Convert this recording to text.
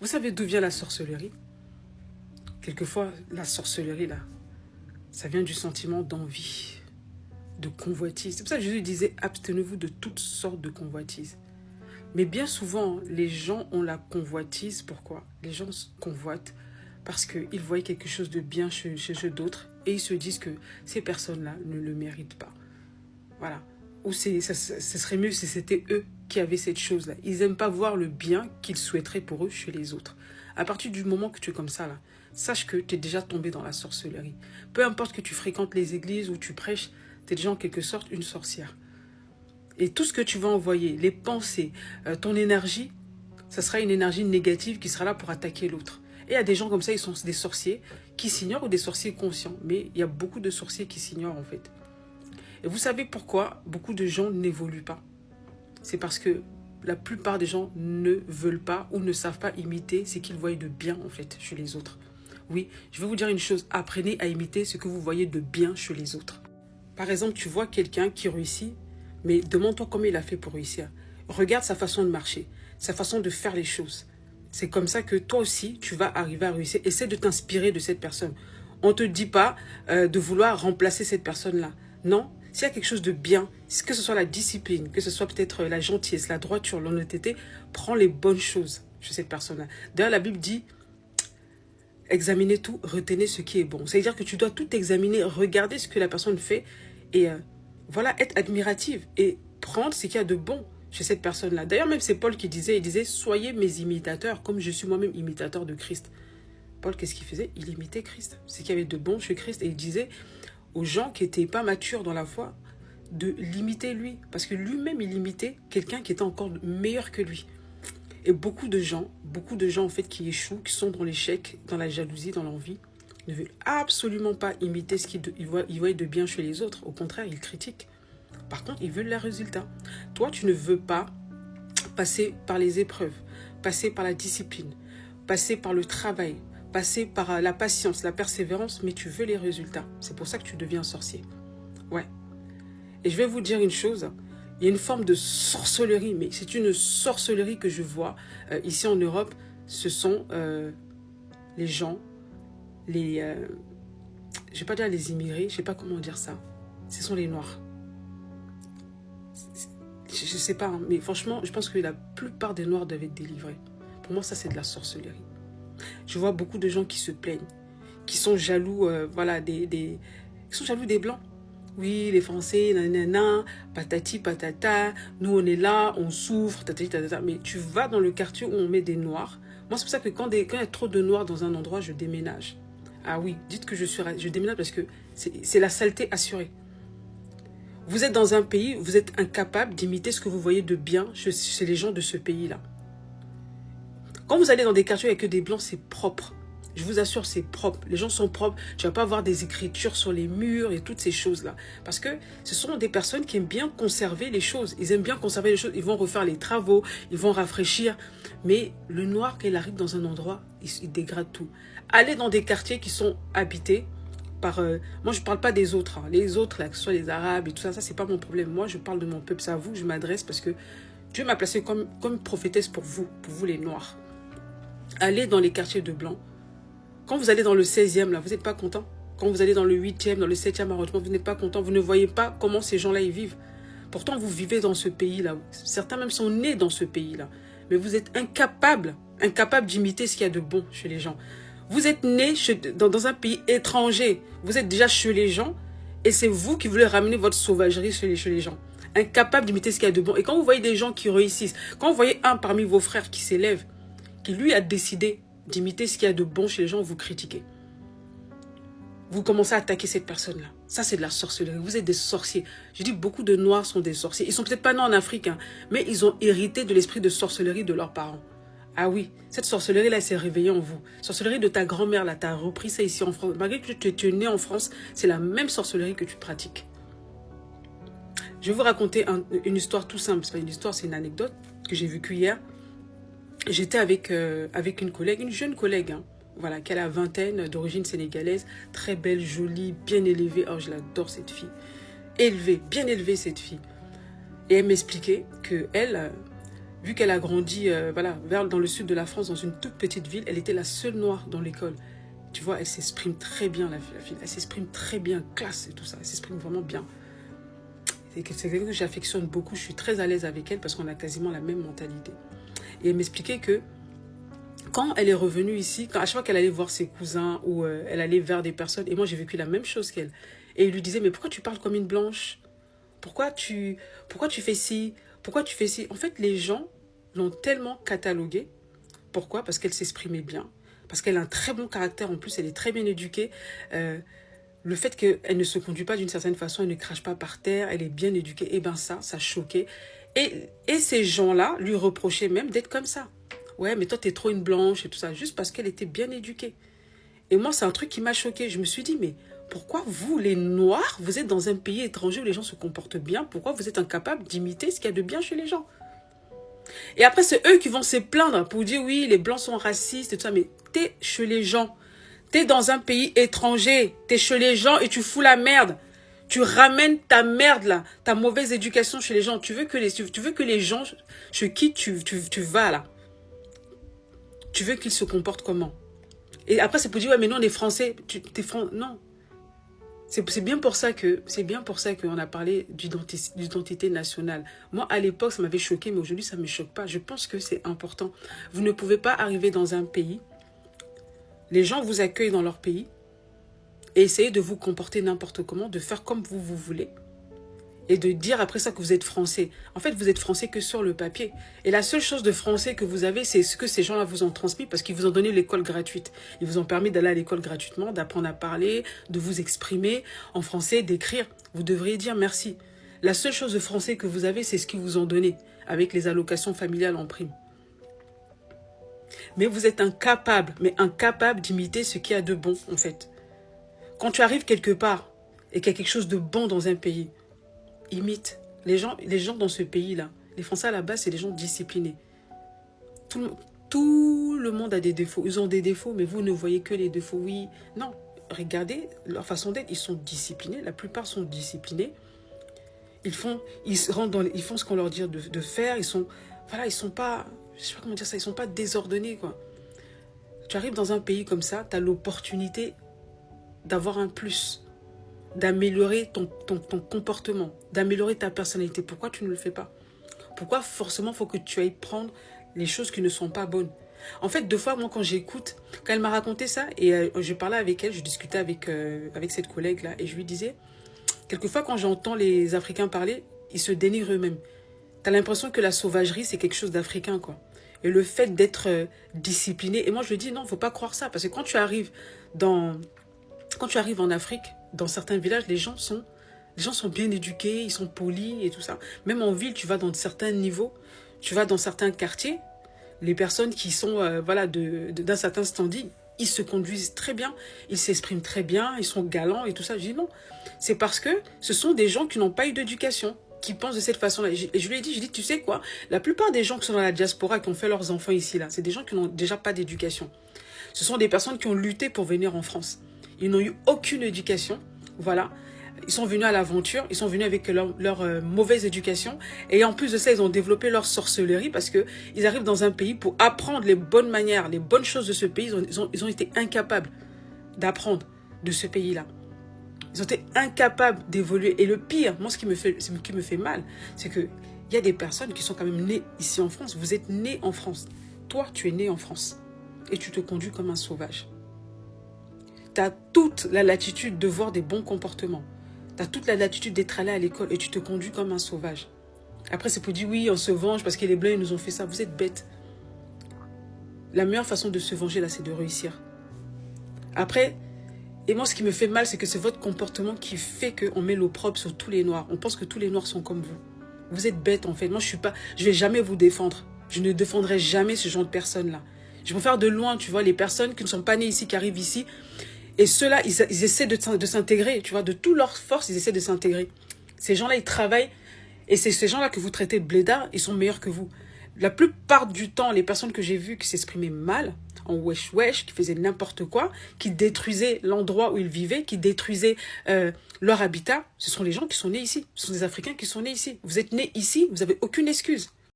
Vous savez d'où vient la sorcellerie? Quelquefois, la sorcellerie, là, ça vient du sentiment d'envie, de convoitise. C'est pour ça que Jésus disait, abstenez-vous de toutes sortes de convoitises. Mais bien souvent, les gens ont la convoitise. Pourquoi? Les gens convoitent parce qu'ils voient quelque chose de bien chez d'autres et ils se disent que ces personnes-là ne le méritent pas. Voilà. Ou ce serait mieux si c'était eux qui avaient cette chose-là. Ils n'aiment pas voir le bien qu'ils souhaiteraient pour eux chez les autres. À partir du moment que tu es comme ça, là, sache que tu es déjà tombé dans la sorcellerie. Peu importe que tu fréquentes les églises ou tu prêches, tu es déjà en quelque sorte une sorcière. Et tout ce que tu vas envoyer, les pensées, ton énergie, ça sera une énergie négative qui sera là pour attaquer l'autre. Et il y a des gens comme ça, ils sont des sorciers qui s'ignorent ou des sorciers conscients. Mais il y a beaucoup de sorciers qui s'ignorent en fait. Et vous savez pourquoi beaucoup de gens n'évoluent pas? C'est parce que la plupart des gens ne veulent pas ou ne savent pas imiter ce qu'ils voient de bien en fait chez les autres. Oui, je vais vous dire une chose, apprenez à imiter ce que vous voyez de bien chez les autres. Par exemple, tu vois quelqu'un qui réussit, mais demande-toi comment il a fait pour réussir. Regarde sa façon de marcher, sa façon de faire les choses. C'est comme ça que toi aussi, tu vas arriver à réussir. Essaie de t'inspirer de cette personne. On ne te dit pas de vouloir remplacer cette personne-là. Non, s'il y a quelque chose de bien, que ce soit la discipline, que ce soit peut-être la gentillesse, la droiture, l'honnêteté, prends les bonnes choses chez cette personne-là. D'ailleurs, la Bible dit, examinez tout, retenez ce qui est bon. C'est-à-dire que tu dois tout examiner, regarder ce que la personne fait et voilà, être admirative et prendre ce qu'il y a de bon chez cette personne-là. D'ailleurs, même c'est Paul qui disait, il disait, soyez mes imitateurs, comme je suis moi-même imitateur de Christ. Paul, qu'est-ce qu'il faisait? Il imitait Christ. C'est qu'il y avait de bon chez Christ et il disait aux gens qui n'étaient pas matures dans la foi de l'imiter lui. Parce que lui-même, il imitait quelqu'un qui était encore meilleur que lui. Et beaucoup de gens en fait qui échouent, qui sont dans l'échec, dans la jalousie, dans l'envie, ne veulent absolument pas imiter ce qu'ils voient de bien chez les autres. Au contraire, ils critiquent. Par contre, ils veulent les résultats. Toi, tu ne veux pas passer par les épreuves, passer par la discipline, passer par le travail, passer par la patience, la persévérance, mais tu veux les résultats. C'est pour ça que tu deviens sorcier. Ouais. Et je vais vous dire une chose, il y a une forme de sorcellerie, mais c'est une sorcellerie que je vois ici en Europe. Ce sont les gens, je ne vais pas dire les immigrés, je ne sais pas comment dire ça. Ce sont les Noirs. Je ne sais pas, hein, mais franchement, je pense que la plupart des Noirs doivent être délivrés. Pour moi, ça, c'est de la sorcellerie. Je vois beaucoup de gens qui se plaignent, qui sont jaloux, voilà, ils sont jaloux des Blancs. Oui, les Français, nanana, patati patata, nous on est là, on souffre, tatati tatata. Mais tu vas dans le quartier où on met des Noirs. Moi, c'est pour ça que quand il y a trop de Noirs dans un endroit, je déménage. Ah oui, dites que je déménage parce que c'est la saleté assurée. Vous êtes dans un pays, vous êtes incapable d'imiter ce que vous voyez de bien chez les gens de ce pays-là. Quand vous allez dans des quartiers avec que des Blancs, c'est propre. Je vous assure, c'est propre. Les gens sont propres. Tu ne vas pas avoir des écritures sur les murs et toutes ces choses-là. Parce que ce sont des personnes qui aiment bien conserver les choses. Ils aiment bien conserver les choses. Ils vont refaire les travaux. Ils vont rafraîchir. Mais le Noir, quand il arrive dans un endroit, il dégrade tout. Allez dans des quartiers qui sont habités par... moi, je ne parle pas des autres. Hein. Les autres, là, que ce soit les Arabes et tout ça, ça, c'est pas mon problème. Moi, je parle de mon peuple. C'est à vous que je m'adresse parce que Dieu m'a placé comme prophétesse pour vous les Noirs. Allez dans les quartiers de Blancs. Quand vous allez dans le 16e, là, vous n'êtes pas content. Quand vous allez dans le 8e, dans le 7e arrondissement, vous n'êtes pas content. Vous ne voyez pas comment ces gens-là y vivent. Pourtant, vous vivez dans ce pays-là. Certains même sont nés dans ce pays-là. Mais vous êtes incapable d'imiter ce qu'il y a de bon chez les gens. Vous êtes né dans un pays étranger. Vous êtes déjà chez les gens. Et c'est vous qui voulez ramener votre sauvagerie chez les gens. Incapable d'imiter ce qu'il y a de bon. Et quand vous voyez des gens qui réussissent, quand vous voyez un parmi vos frères qui s'élève, qui lui a décidé d'imiter ce qu'il y a de bon chez les gens, vous critiquez. Vous commencez à attaquer cette personne-là. Ça, c'est de la sorcellerie. Vous êtes des sorciers. Je dis, beaucoup de Noirs sont des sorciers. Ils sont peut-être pas nés en Afrique, hein, mais ils ont hérité de l'esprit de sorcellerie de leurs parents. Ah oui, cette sorcellerie-là, elle s'est réveillée en vous. Sorcellerie de ta grand-mère, là, tu as repris ça ici en France. Malgré que tu es né en France, c'est la même sorcellerie que tu pratiques. Je vais vous raconter une histoire tout simple. C'est pas une histoire, c'est une anecdote que j'ai vécue hier. J'étais avec une collègue, une jeune collègue, hein, voilà, qui a la vingtaine, d'origine sénégalaise, très belle, jolie, bien élevée. Oh, je l'adore cette fille. Élevée, bien élevée cette fille. Et elle m'expliquait qu'elle, vu qu'elle a grandi voilà, dans le sud de la France, dans une toute petite ville, elle était la seule noire dans l'école. Tu vois, elle s'exprime très bien, la fille. Elle s'exprime très bien, classe et tout ça. Elle s'exprime vraiment bien. C'est quelqu'un que j'affectionne beaucoup. Je suis très à l'aise avec elle parce qu'on a quasiment la même mentalité. Et elle m'expliquait que quand elle est revenue ici, à chaque fois qu'elle allait voir ses cousins ou elle allait vers des personnes, et moi j'ai vécu la même chose qu'elle, et il lui disait, mais pourquoi tu parles comme une blanche? Pourquoi tu fais ci? Pourquoi tu fais ci? En fait, les gens l'ont tellement cataloguée. Pourquoi? Parce qu'elle s'exprimait bien. Parce qu'elle a un très bon caractère. En plus, elle est très bien éduquée. Le fait qu'elle ne se conduit pas d'une certaine façon, elle ne crache pas par terre, elle est bien éduquée, et bien ça choquait. Et ces gens-là lui reprochaient même d'être comme ça. Ouais, mais toi, t'es trop une blanche et tout ça, juste parce qu'elle était bien éduquée. Et moi, c'est un truc qui m'a choquée. Je me suis dit, mais pourquoi vous, les Noirs, vous êtes dans un pays étranger où les gens se comportent bien? Pourquoi vous êtes incapables d'imiter ce qu'il y a de bien chez les gens? Et après, c'est eux qui vont se plaindre pour dire, oui, les Blancs sont racistes et tout ça. Mais t'es chez les gens. T'es dans un pays étranger. T'es chez les gens et tu fous la merde. Tu ramènes ta merde là, ta mauvaise éducation chez les gens. Tu veux que les gens chez qui tu vas là, tu veux qu'ils se comportent comment? Et après, c'est pour dire, ouais, mais nous, on est français. Non. C'est bien pour ça qu'on a parlé d'identité nationale. Moi, à l'époque, ça m'avait choqué, mais aujourd'hui, ça ne me choque pas. Je pense que c'est important. Vous ne pouvez pas arriver dans un pays, les gens vous accueillent dans leur pays, et essayer de vous comporter n'importe comment, de faire comme vous voulez. Et de dire après ça que vous êtes français. En fait, vous êtes français que sur le papier. Et la seule chose de français que vous avez, c'est ce que ces gens-là vous ont transmis parce qu'ils vous ont donné l'école gratuite. Ils vous ont permis d'aller à l'école gratuitement, d'apprendre à parler, de vous exprimer en français, d'écrire. Vous devriez dire merci. La seule chose de français que vous avez, c'est ce qu'ils vous ont donné avec les allocations familiales en prime. Mais vous êtes incapable d'imiter ce qu'il y a de bon, en fait. Quand tu arrives quelque part et qu'il y a quelque chose de bon dans un pays, imite. Les gens dans ce pays-là, les Français à la base, c'est des gens disciplinés. Tout le monde a des défauts. Ils ont des défauts, mais vous ne voyez que les défauts. Oui, non. Regardez leur façon d'être. Ils sont disciplinés. La plupart sont disciplinés. Ils font ce qu'on leur dit de faire. Ils sont pas, je sais pas comment dire ça, ils sont pas désordonnés, quoi. Tu arrives dans un pays comme ça, tu as l'opportunité d'avoir un plus, d'améliorer ton comportement, d'améliorer ta personnalité. Pourquoi tu ne le fais pas? Pourquoi forcément il faut que tu ailles prendre les choses qui ne sont pas bonnes? En fait, deux fois, moi, quand j'écoute, quand elle m'a raconté ça, et je parlais avec elle, je discutais avec cette collègue-là, et je lui disais, quelquefois, quand j'entends les Africains parler, ils se dénigrent eux-mêmes. Tu as l'impression que la sauvagerie, c'est quelque chose d'africain, quoi. Et le fait d'être discipliné, et moi, je lui dis, non, il ne faut pas croire ça, parce que quand tu arrives en Afrique, dans certains villages, les gens sont bien éduqués, ils sont polis et tout ça. Même en ville, tu vas dans certains niveaux, tu vas dans certains quartiers, les personnes qui sont d'un certain standing, ils se conduisent très bien, ils s'expriment très bien, ils sont galants et tout ça. Je dis non, c'est parce que ce sont des gens qui n'ont pas eu d'éducation, qui pensent de cette façon-là. Et je lui ai dit, tu sais quoi, la plupart des gens qui sont dans la diaspora, qui ont fait leurs enfants ici, là, c'est des gens qui n'ont déjà pas d'éducation. Ce sont des personnes qui ont lutté pour venir en France. Ils n'ont eu aucune éducation, voilà. Ils sont venus à l'aventure, ils sont venus avec leur mauvaise éducation. Et en plus de ça, ils ont développé leur sorcellerie parce qu'ils arrivent dans un pays pour apprendre les bonnes manières, les bonnes choses de ce pays. Ils ont été incapables d'apprendre de ce pays-là. Ils ont été incapables d'évoluer. Et le pire, moi, ce qui me fait mal, c'est qu'il y a des personnes qui sont quand même nées ici en France. Vous êtes né en France. Toi, tu es né en France. Et tu te conduis comme un sauvage. Tu as toute la latitude de voir des bons comportements. Tu as toute la latitude d'être allé à l'école et tu te conduis comme un sauvage. Après, c'est pour dire oui, on se venge parce que les Blancs, ils nous ont fait ça. Vous êtes bêtes. La meilleure façon de se venger, là, c'est de réussir. Après, et moi, ce qui me fait mal, c'est que c'est votre comportement qui fait qu'on met l'opprobre sur tous les Noirs. On pense que tous les Noirs sont comme vous. Vous êtes bêtes, en fait. Moi, je ne vais jamais vous défendre. Je ne défendrai jamais ce genre de personnes-là. Je préfère de loin, tu vois, les personnes qui ne sont pas nées ici, qui arrivent ici. Et ceux-là, ils essaient de s'intégrer, tu vois, de toute leur force, ils essaient de s'intégrer. Ces gens-là, ils travaillent, et c'est ces gens-là que vous traitez de blédards, ils sont meilleurs que vous. La plupart du temps, les personnes que j'ai vues qui s'exprimaient mal, en wesh-wesh, qui faisaient n'importe quoi, qui détruisaient l'endroit où ils vivaient, qui détruisaient leur habitat, ce sont les gens qui sont nés ici. Ce sont des Africains qui sont nés ici. Vous êtes nés ici, vous n'avez aucune excuse.